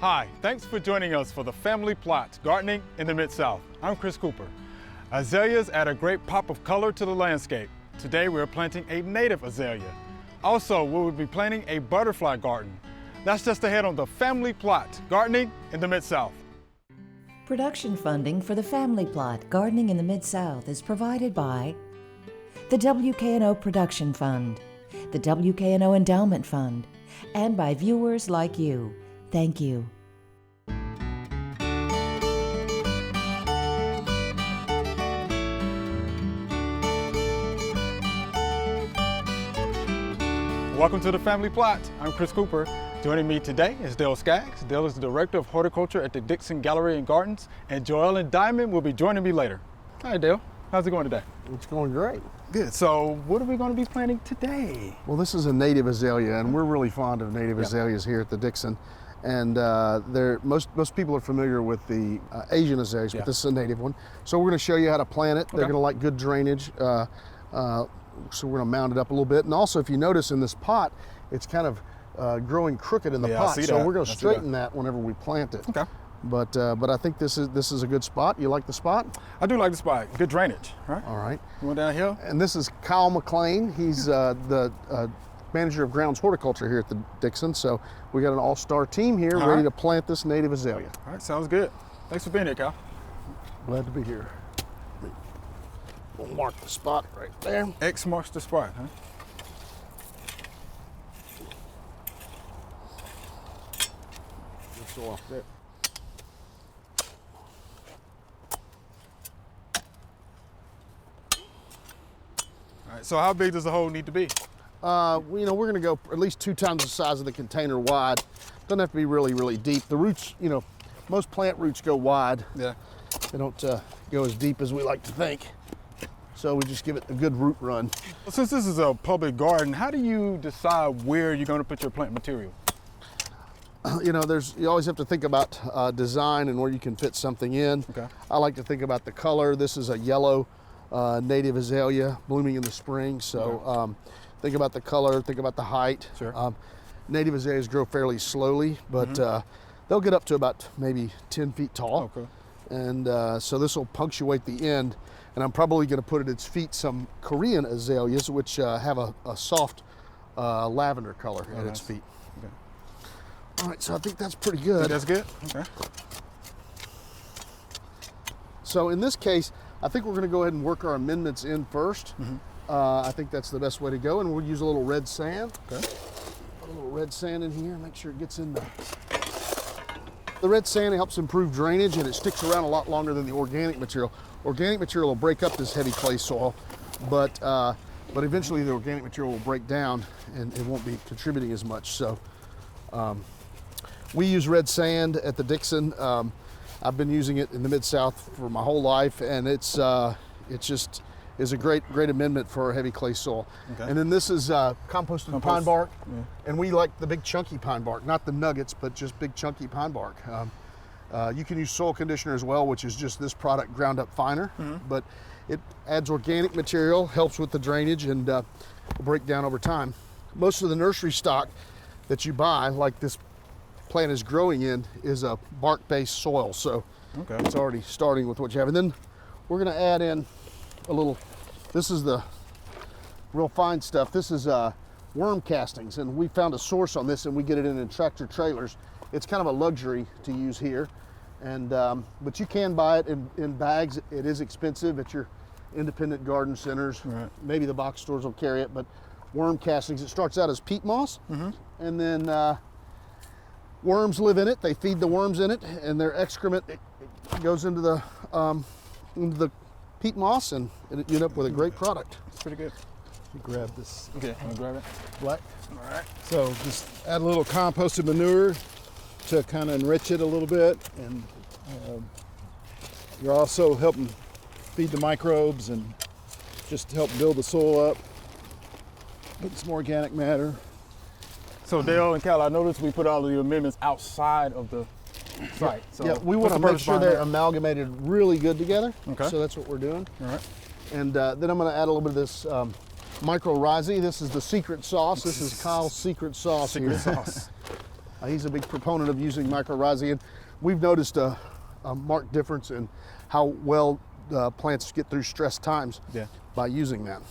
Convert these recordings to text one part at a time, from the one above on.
Hi, thanks for joining us for the Family Plot, Gardening in the Mid-South. I'm Chris Cooper. Azaleas add a great pop of color to the landscape. Today we're planting a native azalea. Also, we will be planting a butterfly garden. That's just ahead on the Family Plot, Gardening in the Mid-South. Production funding for the Family Plot, Gardening in the Mid-South is provided by the WKNO Production Fund, the WKNO Endowment Fund, and by viewers like you. Thank you. Welcome to the Family Plot. I'm Chris Cooper. Joining me today is Dale Skaggs. Dale is the Director of Horticulture at the Dixon Gallery and Gardens, and Joellen Diamond will be joining me later. Hi Dale, how's it going today? It's going great. Good, so what are we going to be planting today? Well, this is a native azalea, and we're really fond of native azaleas here at the Dixon. And most people are familiar with the Asian azaleas, but this is a native one. So we're going to show you how to plant it. They're going to like good drainage. So we're going to mound it up a little bit. And also, if you notice in this pot, it's kind of growing crooked in the pot. So we're going to straighten that whenever we plant it. Okay. But I think this is a good spot. You like the spot? I do like the spot. Good drainage, right? All right. You want down here? And this is Kyle McLean. He's the manager of grounds horticulture here at the Dixon. So we got an all-star team here ready to plant this native azalea. All right, sounds good. Thanks for being here, Kyle. Glad to be here. We'll mark the spot right there. X marks the spot, huh? Just go off there. All right, so how big does the hole need to be? We're going to go at least 2 times the size of the container wide. Doesn't have to be really, really deep. The roots, most plant roots go wide. Yeah. They don't go as deep as we like to think. So we just give it a good root run. Since this is a public garden, how do you decide where you're going to put your plant material? You always have to think about design and where you can fit something in. Okay. I like to think about the color. This is a yellow native azalea blooming in the spring. So think about the color, think about the height. Sure. Native azaleas grow fairly slowly, but they'll get up to about maybe 10 feet tall. Okay. And so this will punctuate the end. And I'm probably going to put at its feet some Korean azaleas, which have a soft lavender color at its feet. Okay. All right, so I think that's pretty good. That's good? Okay. So in this case, I think we're going to go ahead and work our amendments in first. I think that's the best way to go, and we'll use a little red sand. Okay. Put a little red sand in here, make sure it gets in there. The red sand helps improve drainage, and it sticks around a lot longer than the organic material. Organic material will break up this heavy clay soil, but eventually the organic material will break down and it won't be contributing as much. So we use red sand at the Dixon. I've been using it in the Mid-South for my whole life, and it just is a great amendment for heavy clay soil. Okay. And then this is composted pine bark, and we like the big chunky pine bark, not the nuggets, but just big chunky pine bark. You can use soil conditioner as well, which is just this product ground up finer, but it adds organic material, helps with the drainage, and will break down over time. Most of the nursery stock that you buy, like this plant is growing in, is a bark-based soil, so it's already starting with what you have. And then we're going to add in a little, this is the real fine stuff. This is worm castings, and we found a source on this, and we get it in tractor trailers. It's kind of a luxury to use here, and but you can buy it in bags. It is expensive at your independent garden centers. Right. Maybe the box stores will carry it, but worm castings, it starts out as peat moss, and then worms live in it. They feed the worms in it, and their excrement it goes into the peat moss, and you end up with a great product. It's pretty good. Grab this Okay, I'm gonna grab it. black. All right. So just add a little composted manure to kind of enrich it a little bit, and you're also helping feed the microbes and just help build the soil up. Put some organic matter. So Dale and Cal, I noticed we put all of the amendments outside of the site. So Yeah, we want to make sure they're amalgamated really good together. Okay. So that's what we're doing. All right. And then I'm going to add a little bit of this micro rhizae. This is the secret sauce. This is Kyle's secret sauce Secret here. sauce. He's a big proponent of using mycorrhizae, and we've noticed a marked difference in how well plants get through stress times by using that.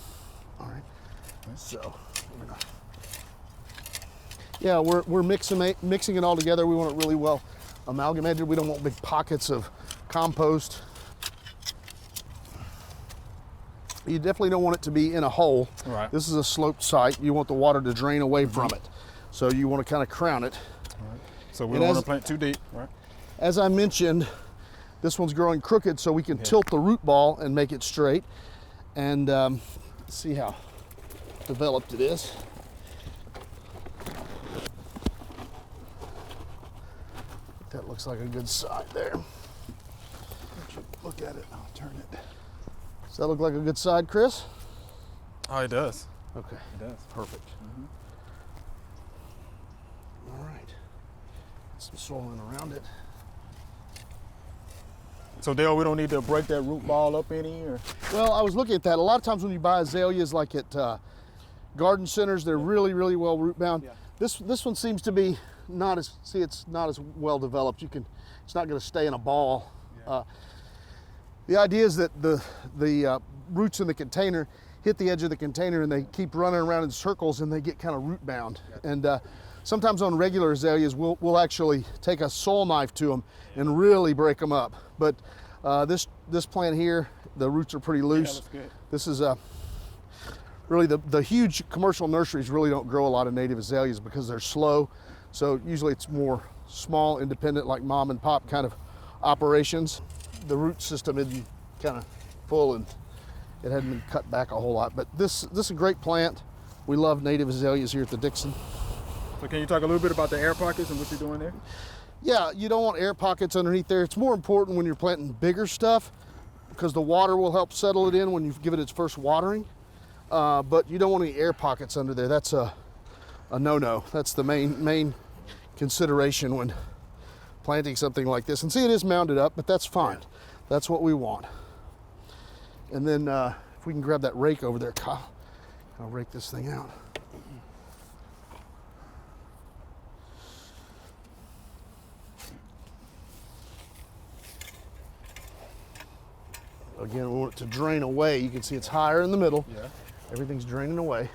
All right, so we're mixing it all together. We want it really well amalgamated. We don't want big pockets of compost. You definitely don't want it to be in a hole. Right. This is a sloped site. You want the water to drain away from it. So you want to kind of crown it. Right. So we don't want to plant too deep, right? As I mentioned, this one's growing crooked, so we can tilt the root ball and make it straight. And see how developed it is. That looks like a good side there. Look at it. I'll turn it. Does that look like a good side, Chris? Oh, it does. Okay. It does. Perfect. All right. Some soil in around it. So Dale, we don't need to break that root ball up any, or? Well, I was looking at that. A lot of times when you buy azaleas, like at garden centers, they're really, really well root bound. Yeah. This one seems to be not as, it's not as well developed. It's not going to stay in a ball. Yeah. The idea is that the roots in the container hit the edge of the container and they keep running around in circles and they get kind of root bound. Yeah. And sometimes on regular azaleas, we'll actually take a soil knife to them and really break them up. But this plant here, the roots are pretty loose. Yeah, that's good. This is really the huge commercial nurseries really don't grow a lot of native azaleas because they're slow. So usually it's more small, independent, like mom and pop kind of operations. The root system isn't kind of full and it hadn't been cut back a whole lot. But this is a great plant. We love native azaleas here at the Dixon. So can you talk a little bit about the air pockets and what you're doing there? Yeah, you don't want air pockets underneath there. It's more important when you're planting bigger stuff because the water will help settle it in when you give it its first watering. But you don't want any air pockets under there. That's a no-no. That's the main consideration when planting something like this. And see, it is mounded up, but that's fine. That's what we want. And then if we can grab that rake over there, Kyle, I'll rake this thing out. Again, we want it to drain away. You can see it's higher in the middle. Yeah. Everything's draining away.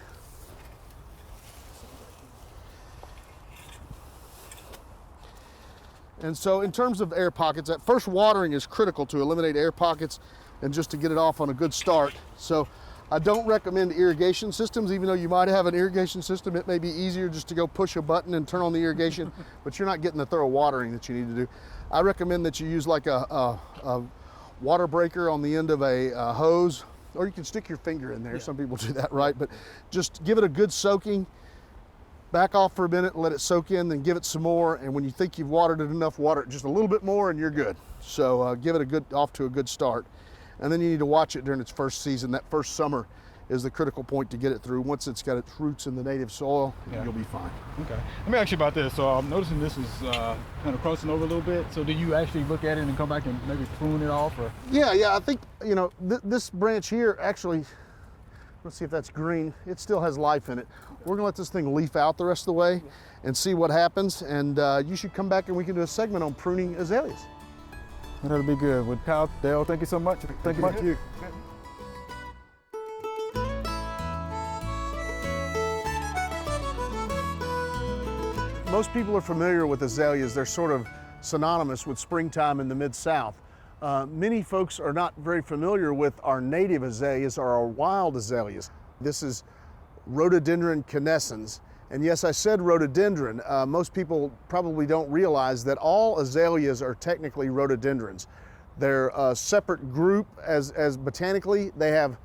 And so in terms of air pockets, that first watering is critical to eliminate air pockets and just to get it off on a good start. So I don't recommend irrigation systems, even though you might have an irrigation system. It may be easier just to go push a button and turn on the irrigation, but you're not getting the thorough watering that you need to do. I recommend that you use like a water breaker on the end of a hose, or you can stick your finger in there. Yeah. Some people do that, right? But just give it a good soaking, back off for a minute, let it soak in, then give it some more. And when you think you've watered it enough, water it just a little bit more and you're good. So give it off to a good start. And then you need to watch it during its first season. That first summer is the critical point to get it through. Once it's got its roots in the native soil, you'll be fine. Okay. Let me ask you about this. So I'm noticing this is kind of crossing over a little bit. So do you actually look at it and come back and maybe prune it off? Or? Yeah, I think, this branch here actually, let's see if that's green. It still has life in it. We're gonna let this thing leaf out the rest of the way and see what happens. And you should come back and we can do a segment on pruning azaleas. That'll be good. With Kyle, Dale, thank you so much. Thank you much. Thank you. Most people are familiar with azaleas. They're sort of synonymous with springtime in the Mid-South. Many folks are not very familiar with our native azaleas or our wild azaleas. This is Rhododendron canescens. And yes, I said rhododendron. Most people probably don't realize that all azaleas are technically rhododendrons. They're a separate group as botanically. They have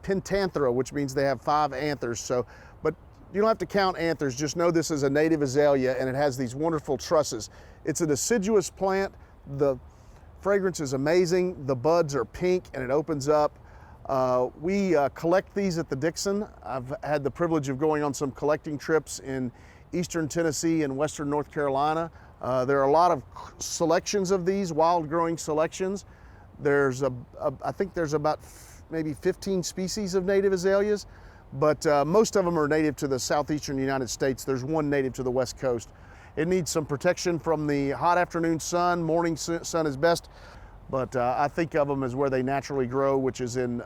pentanthera, which means they have 5 anthers. So, but you don't have to count anthers. Just know this is a native azalea and it has these wonderful trusses. It's a deciduous plant. The fragrance is amazing. The buds are pink and it opens up. We collect these at the Dixon. I've had the privilege of going on some collecting trips in eastern Tennessee and western North Carolina. There are a lot of selections of these, wild growing selections. There's I think there's about maybe 15 species of native azaleas, but most of them are native to the southeastern United States. There's one native to the West Coast. It needs some protection from the hot afternoon sun. Morning sun is best, but I think of them as where they naturally grow, which is in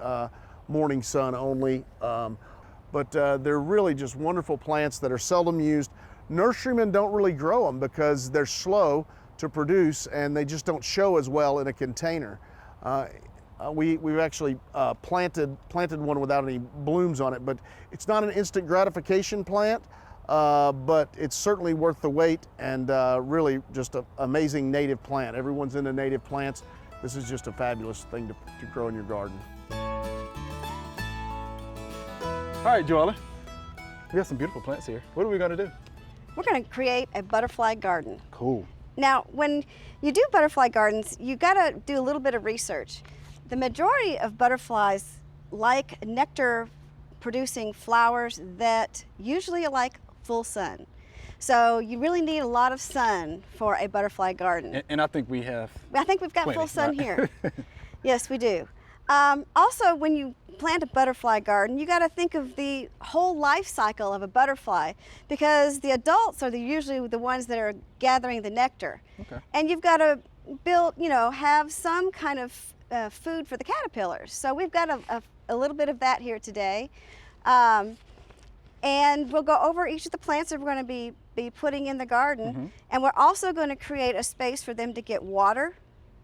morning sun only. But they're really just wonderful plants that are seldom used. Nurserymen don't really grow them because they're slow to produce and they just don't show as well in a container. We've actually planted one without any blooms on it, but it's not an instant gratification plant, but it's certainly worth the wait and really just an amazing native plant. Everyone's into native plants. This is just a fabulous thing to grow in your garden. All right, Joella, we have some beautiful plants here. What are we gonna do? We're going to create a butterfly garden. Cool. Now, when you do butterfly gardens, you got to do a little bit of research. The majority of butterflies like nectar producing flowers that usually like full sun. So you really need a lot of sun for a butterfly garden. And I think we have. I think we've got plenty, full sun right? here. Yes, we do. Also, when you plant a butterfly garden, you got to think of the whole life cycle of a butterfly, because the adults are usually the ones that are gathering the nectar. Okay. And you've got to build, have some kind of food for the caterpillars. So we've got a little bit of that here today. And we'll go over each of the plants that we're going to be putting in the garden. And we're also going to create a space for them to get water,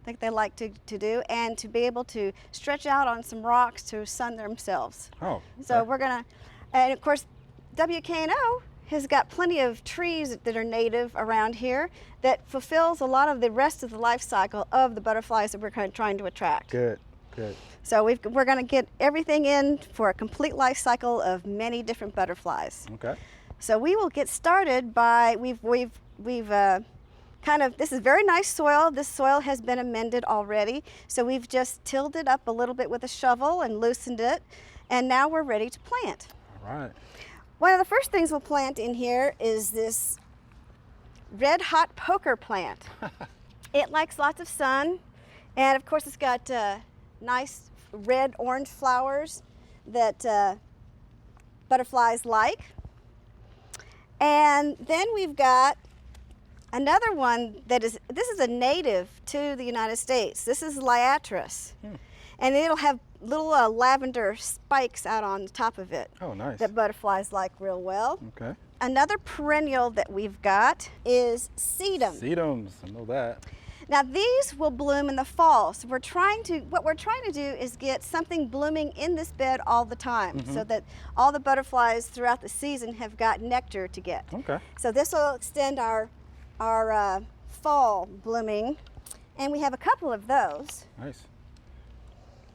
like they like to do, and to be able to stretch out on some rocks to sun themselves. Oh. Okay. So we're gonna, and of course, WKNO has got plenty of trees that are native around here that fulfills a lot of the rest of the life cycle of the butterflies that we're kind of trying to attract. Good. Good. So we're gonna get everything in for a complete life cycle of many different butterflies. Okay. So we will get started by, this is very nice soil. This soil has been amended already. So we've just tilled it up a little bit with a shovel and loosened it. And now we're ready to plant. All right. One of the first things we'll plant in here is this red hot poker plant. It likes lots of sun. And of course it's got nice red orange flowers that butterflies like. And then we've got another one this is a native to the United States. This is Liatris. And it'll have little lavender spikes out on the top of it. Oh, nice. That butterflies like real well. Okay. Another perennial that we've got is sedum. Sedums, I know that. Now these will bloom in the fall. So what we're trying to do is get something blooming in this bed all the time, so that all the butterflies throughout the season have got nectar to get. Okay. So this will extend our fall blooming, and we have a couple of those. Nice.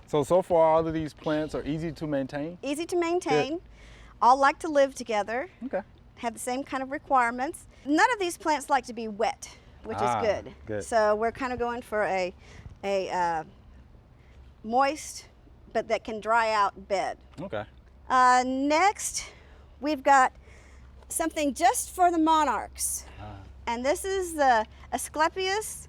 So far all of these plants are easy to maintain? Easy to maintain, all like to live together, Okay. have the same kind of requirements. None of these plants like to be wet, which is good. Good. So we're kind of going for a moist, but that can dry out bed. Okay. Next, we've got something just for the monarchs. And this is the Asclepias.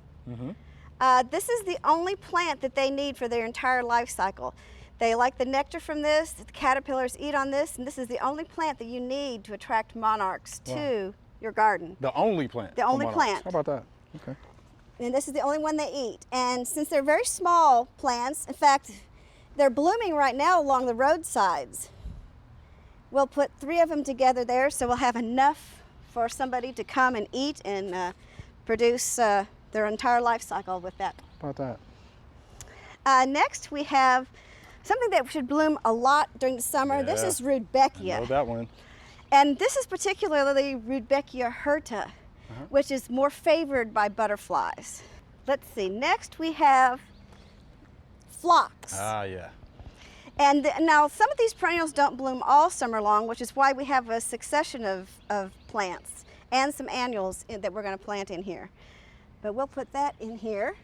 This is the only plant that they need for their entire life cycle. They like the nectar from this, the caterpillars eat on this, and this is the only plant that you need to attract monarchs to your garden. The only plant? The only for monarchs. plant. How about that? Okay. And this is the only one they eat. And since they're very small plants, in fact, they're blooming right now along the roadsides. We'll put 3 of them together there, so we'll have enough for somebody to come and eat and produce their entire life cycle with that. How about that? Next, we have something that should bloom a lot during the summer. This Yeah. is I Rudbeckia. know that one. And this is particularly Rudbeckia hirta, which is more favored by butterflies. Let's see, next we have phlox. Ah, yeah. And now some of these perennials don't bloom all summer long, which is why we have a succession of plants and some annuals that we're going to plant in here. But we'll put that in here.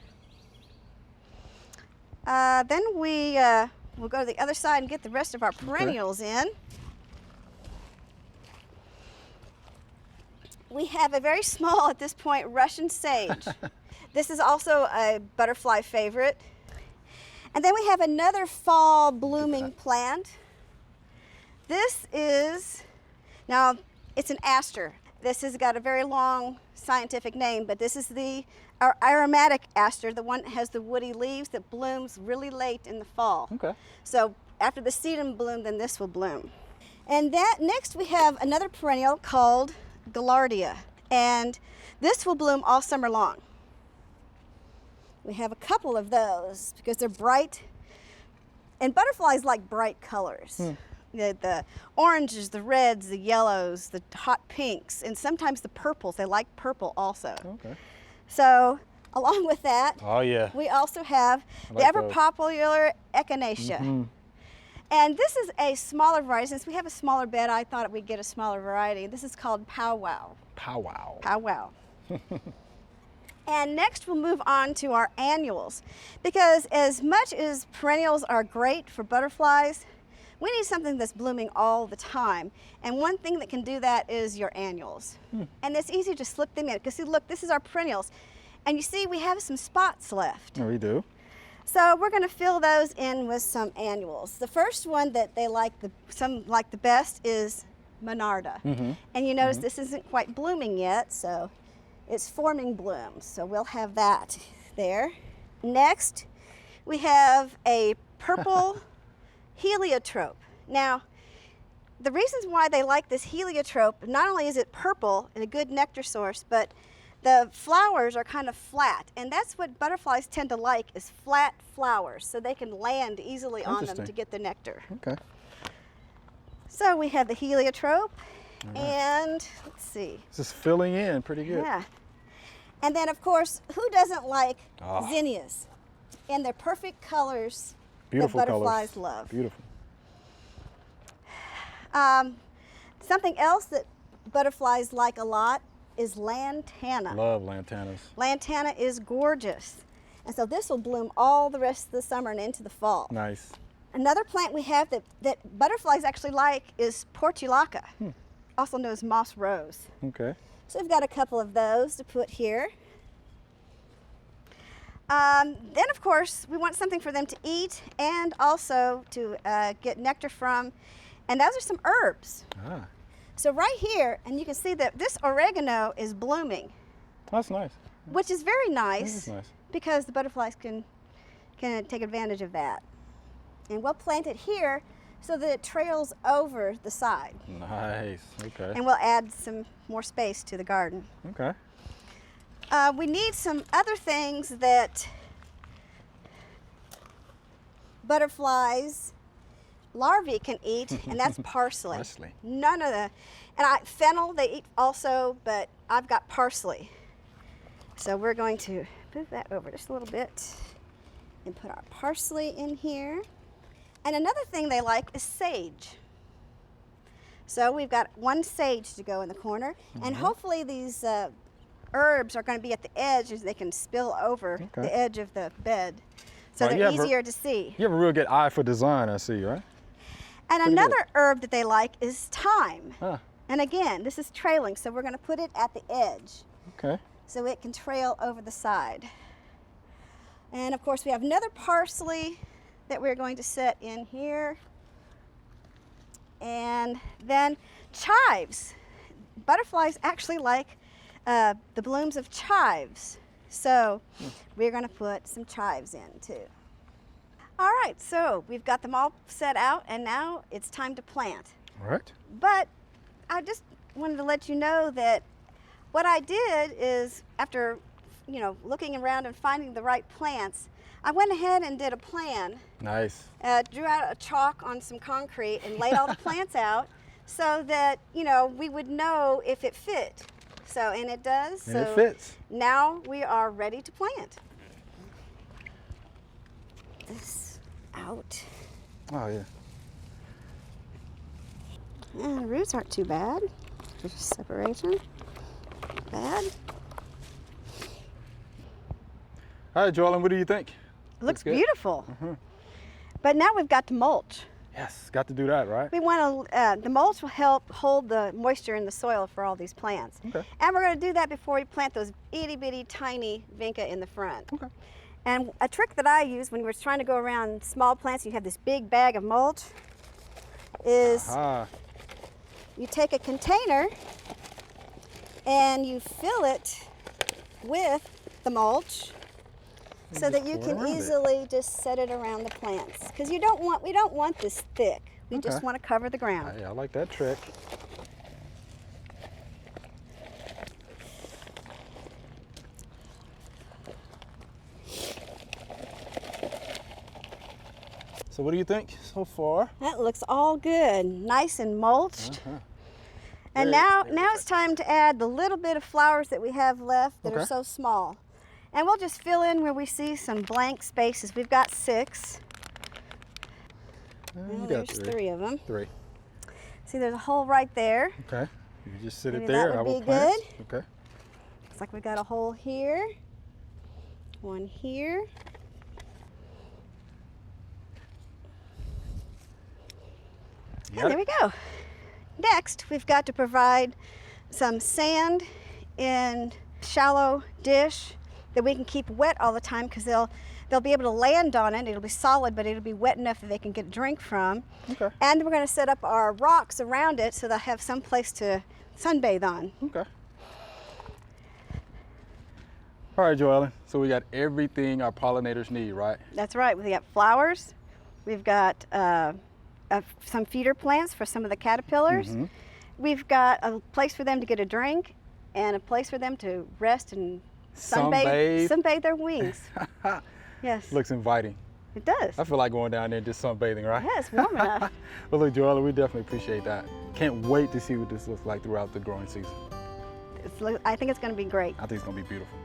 Then we'll go to the other side and get the rest of our perennials in. We have a very small, at this point, Russian sage. This is also a butterfly favorite. And then we have another fall blooming plant. this is, now it's an aster. This has got a very long scientific name, but this is our aromatic aster, the one that has the woody leaves that blooms really late in the fall. Okay. So after the sedum bloom, then this will bloom. And that next we have another perennial called Gaillardia, and this will bloom all summer long. We have a couple of those because they're bright, and butterflies like bright colors. The oranges, the reds, the yellows, the hot pinks, and sometimes the purples. They like purple also. Okay. So along with that, Oh yeah. we also have the like ever those. popular echinacea. And this is a smaller variety. Since we have a smaller bed, I thought we'd get a smaller variety. This is called powwow. Powwow. Powwow. And next we'll move on to our annuals. Because as much as perennials are great for butterflies, we need something that's blooming all the time. And one thing that can do that is your annuals. And it's easy to slip them in. Because see, look, this is our perennials. And you see we have some spots left. We do. So we're going to fill those in with some annuals. The first one that they like, some like the best, is Monarda. And you notice this isn't quite blooming yet, so it's forming blooms. So we'll have that there. Next, we have a purple heliotrope. Now, the reasons why they like this heliotrope, not only is it purple and a good nectar source, but the flowers are kind of flat, and that's what butterflies tend to like, is flat flowers, so they can land easily on them Interesting. to get the nectar. Okay. So we have the heliotrope, and let's see, This is filling in pretty good. yeah. And then of course, who doesn't like Ah. zinnias in their perfect colors Beautiful that butterflies colors. love? Beautiful. Something else that butterflies like a lot is lantana. Love lantanas. Lantana is gorgeous. And so this will bloom all the rest of the summer and into the fall. Nice. Another plant we have that butterflies actually like is portulaca, also known as moss rose. Okay. So we've got a couple of those to put here. Then of course we want something for them to eat and also to get nectar from, and those are some herbs. Ah, So right here, and you can see that this oregano is blooming, that's nice. which is very That nice, is nice. because the butterflies can take advantage of that. And we'll plant it here so that it trails over the side. Nice. Okay. And we'll add some more space to the garden. Okay. We need some other things that butterflies larvae can eat, and that's parsley. Parsley. None of the, fennel they eat also, but I've got parsley. So we're going to move that over just a little bit and put our parsley in here. And another thing they like is sage. So we've got one sage to go in the corner, and hopefully these herbs are going to be at the edge as they can spill over Okay. the edge of the bed. So Right, you they're have a- easier to see. You have a real good eye for design, I see, right? And pretty another herb that they like is thyme. Ah, And again, this is trailing, so we're going to put it at the edge okay. so it can trail over the side. And of course, we have another parsley that we're going to set in here. And then chives. Butterflies actually like the blooms of chives. So we're going to put some chives in too. All right, so we've got them all set out, and now it's time to plant. All right. But I just wanted to let you know that what I did is, after looking around and finding the right plants, I went ahead and did a plan, Nice. drew out a chalk on some concrete and laid all the plants out so that we would know if it fit. So, and it does. And so it fits. now we are ready to plant. This out. Oh, yeah. And the roots aren't too bad. There's separation. Bad. All right, Joellen, what do you think? It looks good. beautiful. But now we've got to mulch. Yes, got to do that, right? We want to, the mulch will help hold the moisture in the soil for all these plants. Okay. And we're going to do that before we plant those itty bitty tiny vinca in the front. Okay. And a trick that I use when we're trying to go around small plants, you have this big bag of mulch. is Ah, you take a container and you fill it with the mulch so that you pour it can around it. easily just set it around the plants. Because we don't want this thick. We just Okay. want to cover the ground. hey, I like that trick. So what do you think so far? That looks all good, nice and mulched. And Very- now, very now it's time to add the little bit of flowers that we have left that are Okay. so small. And we'll just fill in where we see some blank spaces. We've got 6. You Well, got there's 3 of them. 3. See, there's a hole right there. Okay. You just sit Maybe it that there. would I will be plant it. Okay. Looks like we got a hole here, one here. Got And there we go. Next, we've got to provide some sand in shallow dish that we can keep wet all the time because they'll be able to land on it. It'll be solid, but it'll be wet enough that they can get a drink from. Okay. And we're going to set up our rocks around it so they'll have some place to sunbathe on. Okay. All right, Joellen. So we got everything our pollinators need, right? That's right. We've got flowers. We've got some feeder plants for some of the caterpillars. Mm-hmm. We've got a place for them to get a drink and a place for them to rest and sunbathe their wings. Yes, Looks inviting. it does. I feel like going down there and just sunbathing, right? Yeah, it's warm enough. Well, look, Joellen, we definitely appreciate that. Can't wait to see what this looks like throughout the growing season. I think it's going to be great. I think it's going to be beautiful.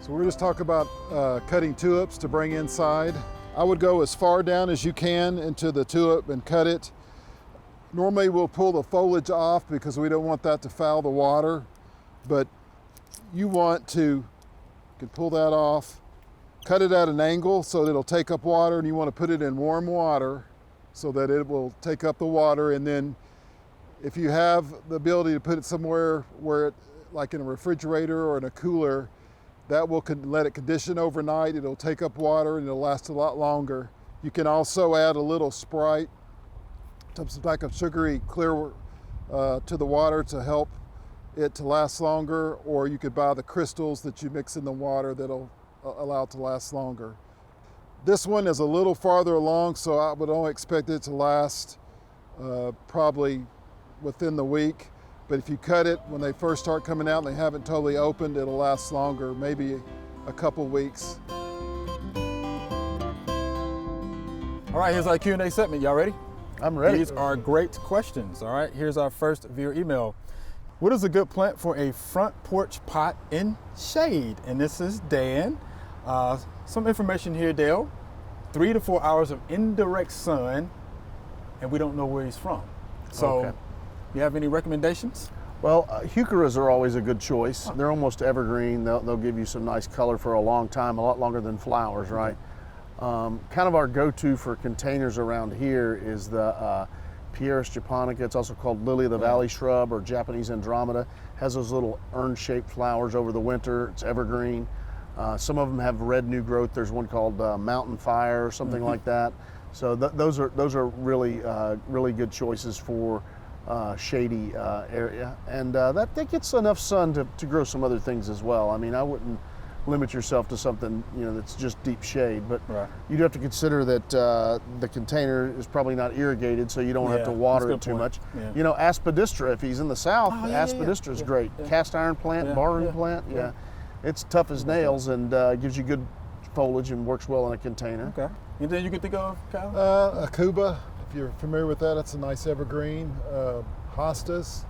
So we're just talking about cutting tulips to bring inside. I would go as far down as you can into the tulip and cut it. Normally we'll pull the foliage off because we don't want that to foul the water, but you can pull that off, cut it at an angle so that it'll take up water, and you want to put it in warm water so that it will take up the water. And then if you have the ability to put it somewhere where like in a refrigerator or in a cooler, that will let it condition overnight. It'll take up water and it'll last a lot longer. You can also add a little Sprite, some type of sugary clear to the water to help it to last longer, or you could buy the crystals that you mix in the water that'll allow it to last longer. This one is a little farther along, so I would only expect it to last probably within the week. But if you cut it when they first start coming out and they haven't totally opened, it'll last longer, maybe a couple weeks. All right, here's our Q&A segment. Y'all ready? I'm ready. These are great questions. All right, here's our first viewer email. What is a good plant for a front porch pot in shade? And this is Dan. Some information here, Dale. 3 to 4 hours of indirect sun, and we don't know where he's from. So, Okay. you have any recommendations? Well, heucheras are always a good choice. They're almost evergreen. They'll give you some nice color for a long time, a lot longer than flowers, right? Kind of our go-to for containers around here is the Pieris japonica. It's also called lily of the valley shrub or Japanese Andromeda. Has those little urn-shaped flowers over the winter. It's evergreen. Some of them have red new growth. There's one called Mountain Fire or something like that. So those are really really good choices for shady area, and that gets enough sun to grow some other things as well. I mean, I wouldn't limit yourself to something that's just deep shade, but Right. you'd have to consider that the container is probably not irrigated, so you don't have Yeah, to that's water a it good too point. much. Yeah. Aspidistra, if he's in the south, Oh, yeah, Aspidistra is yeah. great. Yeah. Cast iron plant, Yeah, barroom yeah, plant, yeah. yeah. It's tough as nails and gives you good foliage and works well in a container. Okay. Anything you can think of, Kyle? A Cuba, if you're familiar with that, it's a nice evergreen. Hostas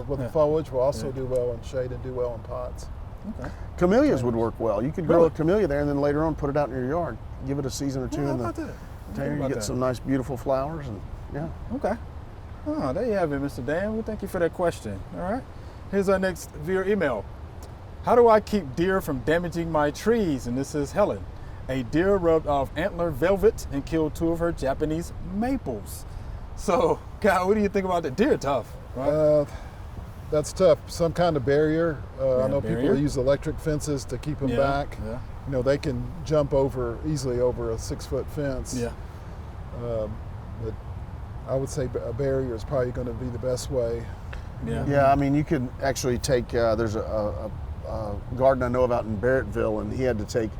with the foliage will also do well in shade and do well in pots. Okay. Camellias would work well. You could grow Really? a camellia there and then later on put it out in your yard. Give it a season or two How in the about that? container. You about get that? some nice, beautiful flowers, and yeah. Okay. Oh, there you have it, Mr. Dan. Well, thank you for that question. All right. Here's our next viewer email. How do I keep deer from damaging my trees? And this is Helen. A deer rubbed off antler velvet and killed 2 of her Japanese maples. So, Kyle, what do you think about the deer? Tough, right? that's tough. Some kind of barrier. I know barrier. people use electric fences to keep them Yeah, back. yeah. You know, they can jump easily over a 6-foot fence. Yeah. But I would say a barrier is probably going to be the best way. Yeah. Yeah, I mean, you can actually take, there's a garden I know about in Barrettville, and he had to take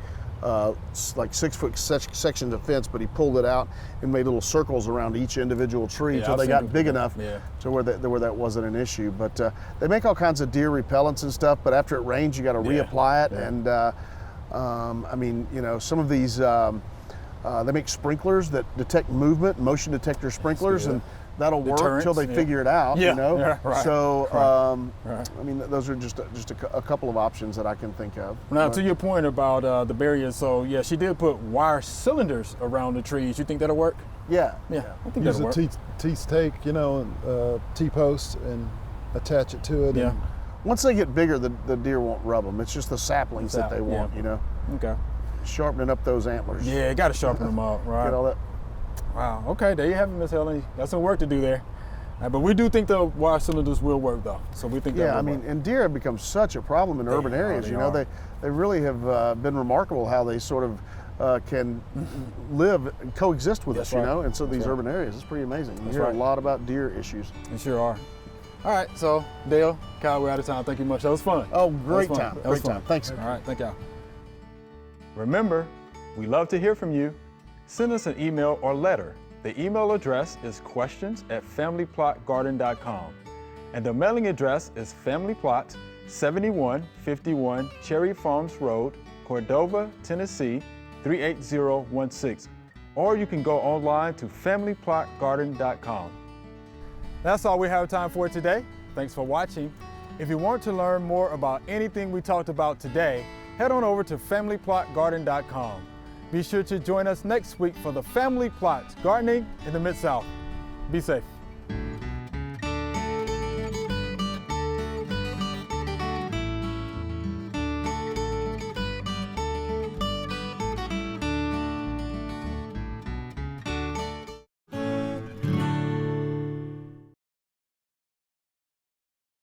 like 6-foot sections of fence, but he pulled it out and made little circles around each individual tree Yeah, until I've they seen got people big do that. enough Yeah. to where that wasn't an issue. But they make all kinds of deer repellents and stuff, but after it rains, you got to reapply it. Yeah. And I mean, you know, some of these, they make sprinklers that detect movement, motion detector sprinklers, good. and that'll work till they Deterrents, yeah. figure it out, Yeah, you know? yeah, right, So, right. I mean, those are just a couple of options that I can think of. Now, to your point about the barriers, so yeah, she did put wire cylinders around the trees. You think that'll work? Yeah. Yeah, I think Use that'll a work. T-stake, you know, T-post and attach it to it. Yeah. And Once they get bigger, the deer won't rub them. It's just the saplings that they want, yeah. you know? Okay. Sharpening up those antlers. Yeah, you got to sharpen them up, right? Get all that. Wow. Okay, there you have it, Miss Helen. Got some work to do there. But we do think the wire cylinders will work, though. So we think that Yeah, will I mean, work. and deer have become such a problem in urban areas. they You know, are. they really have been remarkable how they sort of can live and coexist with That's us, you right. know, and so That's these right. urban areas, it's pretty amazing. You That's hear right. a lot about deer issues. They sure are. All right, so Dale, Kyle, we're out of time. Thank you much. That was fun. Oh, That was great fun. time. That was Great time. fun. Thanks. All right, thank y'all. Remember, we love to hear from you. Send us an email or letter. The email address is questions@familyplotgarden.com. And the mailing address is Family Plot, 7151 Cherry Farms Road, Cordova, Tennessee, 38016. Or you can go online to familyplotgarden.com. That's all we have time for today. Thanks for watching. If you want to learn more about anything we talked about today, head on over to familyplotgarden.com. Be sure to join us next week for the Family Plot Gardening in the Mid-South. Be safe.